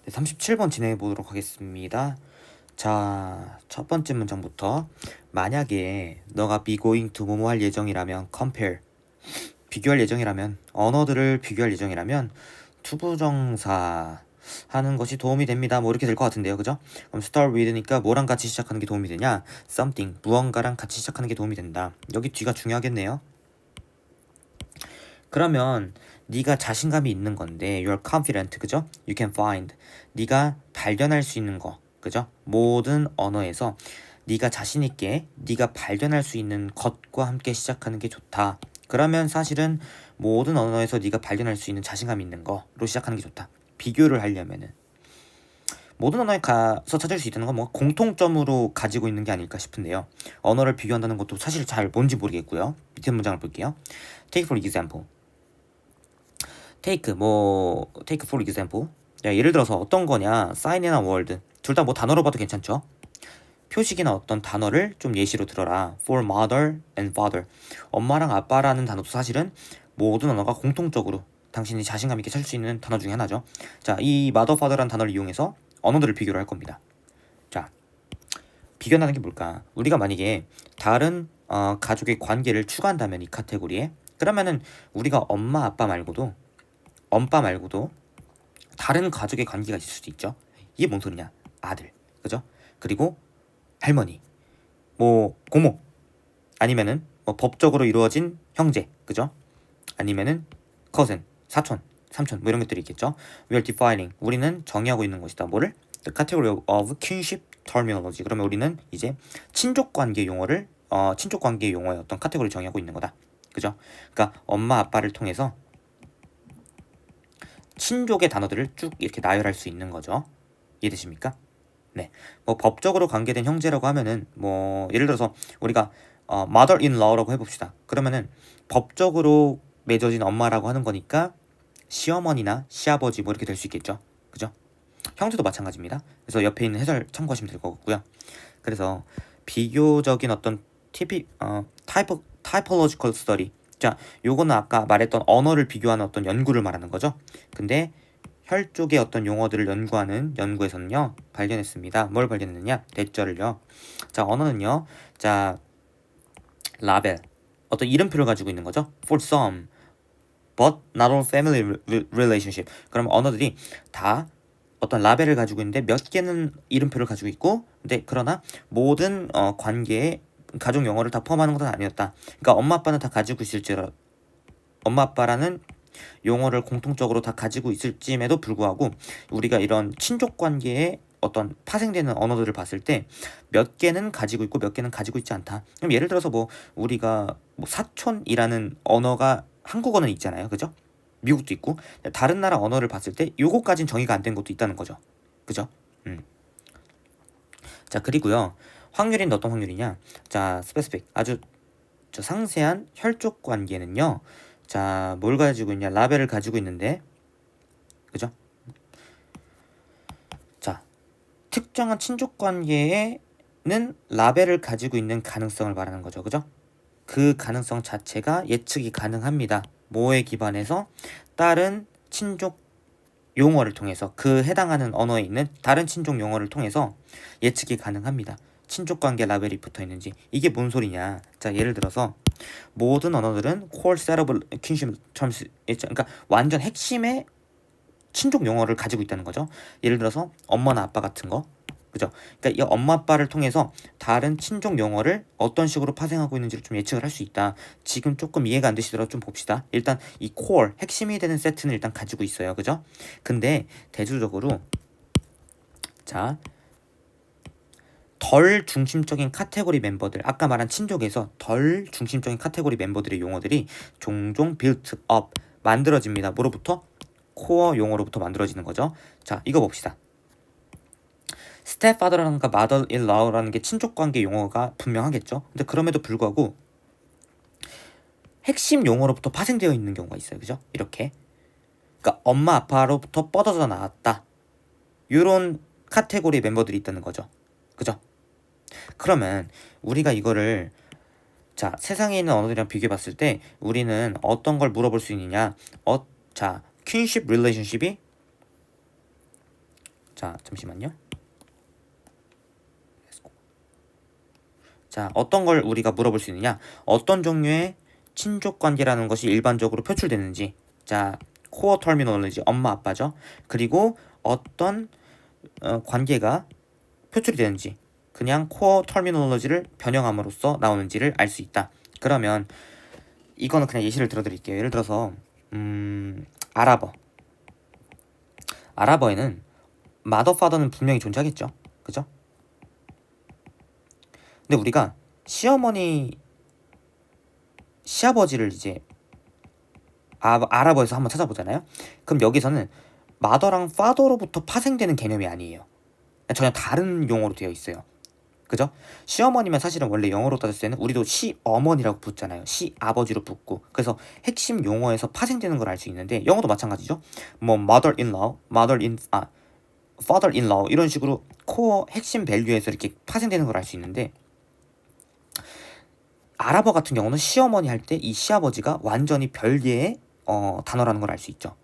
네, 37번 진행해 보도록 하겠습니다. 자, 첫 번째 문장부터 만약에 너가 be going to 뭐뭐 할 예정이라면 compare 비교할 예정이라면 언어들을 비교할 예정이라면 투부정사 하는 것이 도움이 됩니다. 뭐 이렇게 될 것 같은데요. 그죠? 그럼 start with니까 뭐랑 같이 시작하는 게 도움이 되냐? something 무언가랑 같이 시작하는 게 도움이 된다. 여기 뒤가 중요하겠네요. 그러면 네가 자신감이 있는 건데 you're confident, 그죠? You can find 네가 발견할 수 있는 거, 그죠? 모든 언어에서 네가 자신 있게 네가 발견할 수 있는 것과 함께 시작하는 게 좋다. 그러면 사실은 모든 언어에서 네가 발견할 수 있는 자신감 있는 거로 시작하는 게 좋다. 비교를 하려면은 모든 언어에 가서 찾을 수 있다는 건 뭐 공통점으로 가지고 있는 게 아닐까 싶은데요. 언어를 비교한다는 것도 사실 잘 뭔지 모르겠고요. 밑에 문장을 볼게요. Take for example. take for example. 야, 예를 들어서 어떤 거냐? sign이나 word. 둘 다 뭐 단어로 봐도 괜찮죠? 표식이나 어떤 단어를 좀 예시로 들어라. for mother and father. 엄마랑 아빠라는 단어도 사실은 모든 언어가 공통적으로 당신이 자신감 있게 찾을 수 있는 단어 중에 하나죠. 자, 이 mother, father라는 단어를 이용해서 언어들을 비교를 할 겁니다. 자, 비교한다는 게 뭘까? 우리가 만약에 다른 가족의 관계를 추가한다면 이 카테고리에 그러면은 우리가 엄마 아빠 말고도 다른 가족의 관계가 있을 수도 있죠. 이게 뭔 소리냐? 아들, 그죠? 그리고 할머니, 뭐 고모, 아니면은 뭐 법적으로 이루어진 형제, 그죠? 아니면은 cousin, 사촌, 삼촌, 뭐 이런 것들이 있겠죠. We are defining, 우리는 정의하고 있는 것이다. 뭐를? The category of kinship terminology. 그러면 우리는 이제 친족 관계 용어를 친족 관계 용어의 어떤 카테고리를 정의하고 있는 거다. 그죠? 그러니까 엄마 아빠를 통해서 친족의 단어들을 쭉 이렇게 나열할 수 있는 거죠. 이해되십니까? 네. 뭐 법적으로 관계된 형제라고 하면은 뭐 예를 들어서 우리가 mother-in-law라고 해봅시다. 그러면은 법적으로 맺어진 엄마라고 하는 거니까 시어머니나 시아버지 뭐 이렇게 될 수 있겠죠. 그죠? 형제도 마찬가지입니다. 그래서 옆에 있는 해설 참고하시면 될 것 같고요. 그래서 비교적인 어떤 typological study. 자, 요거는 아까 말했던 언어를 비교하는 어떤 연구를 말하는 거죠. 근데 혈 쪽의 어떤 용어들을 연구하는 연구에서는요 발견했습니다. 뭘 발견했느냐? 대절을요. 자, 언어는요. 자, 라벨 어떤 이름표를 가지고 있는 거죠. For some, but not all family relationship. 그럼 언어들이 다 어떤 라벨을 가지고 있는데 몇 개는 이름표를 가지고 있고, 근데 그러나 모든 관계에 가족 용어를 다 포함하는 것은 아니었다. 그러니까 엄마 아빠는 다 가지고 있을지라 엄마 아빠라는 용어를 공통적으로 다 가지고 있을지에도 불구하고 우리가 이런 친족 관계에 어떤 파생되는 언어들을 봤을 때 몇 개는 가지고 있고 몇 개는 가지고 있지 않다. 그럼 예를 들어서 뭐 우리가 뭐 사촌이라는 언어가 한국어는 있잖아요. 그죠? 미국도 있고 다른 나라 언어를 봤을 때 요거까진 정의가 안 된 것도 있다는 거죠. 그죠? 자, 그리고요. 확률인데 어떤 확률이냐? 자, 스페시픽 아주 상세한 혈족 관계는요. 자, 뭘 가지고 있냐? 라벨을 가지고 있는데, 그죠? 자, 특정한 친족 관계에는 라벨을 가지고 있는 가능성을 말하는 거죠. 그죠? 그 가능성 자체가 예측이 가능합니다. 뭐에 기반해서? 다른 친족 용어를 통해서 그 해당하는 언어에 있는 다른 친족 용어를 통해서 예측이 가능합니다. 친족 관계 라벨이 붙어 있는지. 이게 뭔 소리냐? 자, 예를 들어서 모든 언어들은 core set of kinship terms, 그러니까 완전 핵심의 친족 용어를 가지고 있다는 거죠. 예를 들어서 엄마나 아빠 같은 거, 그죠? 그러니까 이 엄마 아빠를 통해서 다른 친족 용어를 어떤 식으로 파생하고 있는지를 좀 예측을 할 수 있다. 지금 조금 이해가 안 되시더라도 좀 봅시다. 일단 이 core 핵심이 되는 세트는 일단 가지고 있어요, 그죠? 근데 대조적으로 자, 덜 중심적인 카테고리 멤버들, 아까 말한 친족에서 덜 중심적인 카테고리 멤버들의 용어들이 종종 built up, 만들어집니다. 뭐로부터? 코어 용어로부터 만들어지는 거죠. 자, 이거 봅시다. stepfather라는가 mother-in-law라는 게 친족관계 용어가 분명하겠죠. 근데 그럼에도 불구하고 핵심 용어로부터 파생되어 있는 경우가 있어요. 그죠? 이렇게. 그러니까 엄마 아빠로부터 뻗어져 나왔다. 이런 카테고리 멤버들이 있다는 거죠. 그죠? 그러면 우리가 이거를 자, 세상에 있는 언어들이랑 비교해 봤을 때 우리는 어떤 걸 물어볼 수 있느냐? 자, 킨십 릴레이션십이 자, 잠시만요. 자, 어떤 걸 우리가 물어볼 수 있느냐? 어떤 종류의 친족 관계라는 것이 일반적으로 표출되는지. 자, 코어 터미널로지 엄마 아빠죠. 그리고 어떤 관계가 표출이 되는지, 그냥 코어 터미널로지를 변형함으로써 나오는지를 알 수 있다. 그러면 이거는 그냥 예시를 들어드릴게요. 예를 들어서 아랍어. 아랍어에는 마더 파더는 분명히 존재하겠죠. 그죠? 근데 우리가 시어머니, 시아버지를 이제 아랍어에서 한번 찾아보잖아요. 그럼 여기서는 마더랑 파더로부터 파생되는 개념이 아니에요. 전혀 다른 용어로 되어 있어요. 그죠? 시어머니면 사실은 원래 영어로 따졌을 때는 우리도 시어머니라고 붙잖아요. 시아버지로 붙고. 그래서 핵심 용어에서 파생되는 걸 알 수 있는데 영어도 마찬가지죠. 뭐 mother-in-law, father-in-law 이런 식으로 코어 핵심 밸류에서 이렇게 파생되는 걸 알 수 있는데 아랍어 같은 경우는 시어머니 할 때 이 시아버지가 완전히 별개의 단어라는 걸 알 수 있죠.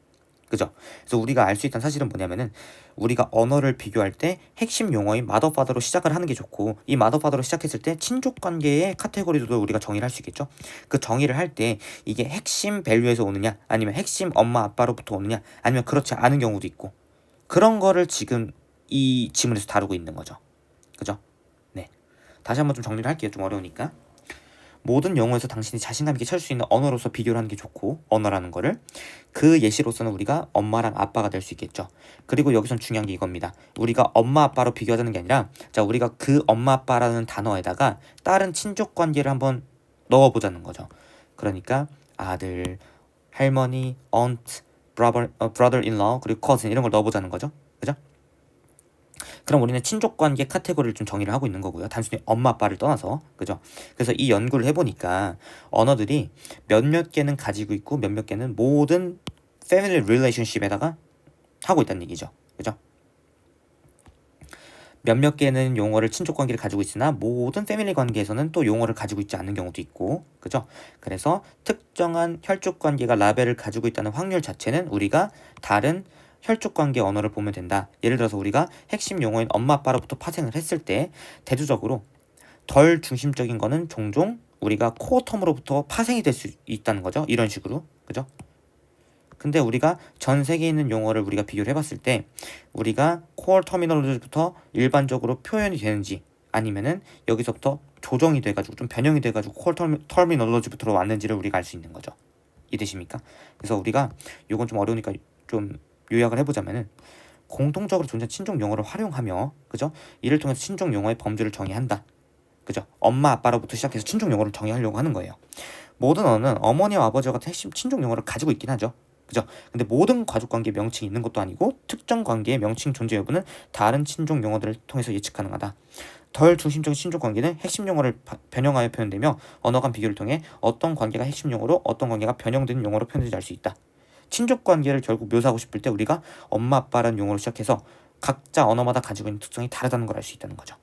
그죠? 그래서 우리가 알 수 있다는 사실은 뭐냐면은 우리가 언어를 비교할 때 핵심 용어인 마더파더로 시작을 하는 게 좋고 이 마더파더로 시작했을 때 친족 관계의 카테고리도 우리가 정의를 할 수 있겠죠. 그 정의를 할 때 이게 핵심 밸류에서 오느냐 아니면 핵심 엄마 아빠로부터 오느냐 아니면 그렇지 않은 경우도 있고 그런 거를 지금 이 지문에서 다루고 있는 거죠. 그죠? 네. 다시 한번 좀 정리를 할게요. 좀 어려우니까. 모든 용어에서 당신이 자신감 있게 찾을 수 있는 언어로서 비교를 하는 게 좋고 언어라는 거를 그 예시로서는 우리가 엄마랑 아빠가 될 수 있겠죠. 그리고 여기선 중요한 게 이겁니다. 우리가 엄마 아빠로 비교하자는 게 아니라 자 우리가 그 엄마 아빠라는 단어에다가 다른 친족 관계를 한번 넣어보자는 거죠. 그러니까 아들, 할머니, aunt, brother-in-law 그리고 cousin 이런 걸 넣어보자는 거죠. 그죠? 그럼 우리는 친족관계 카테고리를 좀 정의를 하고 있는 거고요. 단순히 엄마 아빠를 떠나서 그죠? 그래서 이 연구를 해보니까 언어들이 몇몇 개는 가지고 있고 몇몇 개는 모든 family relationship에다가 하고 있다는 얘기죠. 그죠? 몇몇 개는 용어를 친족관계를 가지고 있으나 모든 패밀리 관계에서는 또 용어를 가지고 있지 않는 경우도 있고 그죠? 그래서 특정한 혈족관계가 라벨을 가지고 있다는 확률 자체는 우리가 다른 혈족관계 언어를 보면 된다. 예를 들어서 우리가 핵심 용어인 엄마 아빠로부터 파생을 했을 때 대조적으로 덜 중심적인 거는 종종 우리가 코어 텀으로부터 파생이 될 수 있다는 거죠. 이런 식으로 그죠? 근데 우리가 전 세계에 있는 용어를 우리가 비교를 해봤을 때 우리가 코어 터미널로지부터 일반적으로 표현이 되는지 아니면은 여기서부터 조정이 돼가지고 좀 변형이 돼가지고 코어 터미널로지부터 왔는지를 우리가 알 수 있는 거죠. 이해되십니까? 그래서 우리가 이건 좀 어려우니까 좀 요약을 해보자면은 공통적으로 존재하는 친족 용어를 활용하며 그죠? 이를 통해서 친족 용어의 범주를 정의한다. 그죠? 엄마 아빠로부터 시작해서 친족 용어를 정의하려고 하는 거예요. 모든 언어는 어머니와 아버지와 같은 핵심 친족 용어를 가지고 있긴 하죠. 그죠? 근데 모든 가족관계 명칭이 있는 것도 아니고 특정 관계의 명칭 존재 여부는 다른 친족 용어들을 통해서 예측 가능하다. 덜 중심적인 친족 관계는 핵심 용어를 변형하여 표현되며 언어 간 비교를 통해 어떤 관계가 핵심 용어로 어떤 관계가 변형된 용어로 표현되는지 알 수 있다. 친족 관계를 결국 묘사하고 싶을 때 우리가 엄마 아빠라는 용어로 시작해서 각자 언어마다 가지고 있는 특성이 다르다는 걸 알 수 있다는 거죠.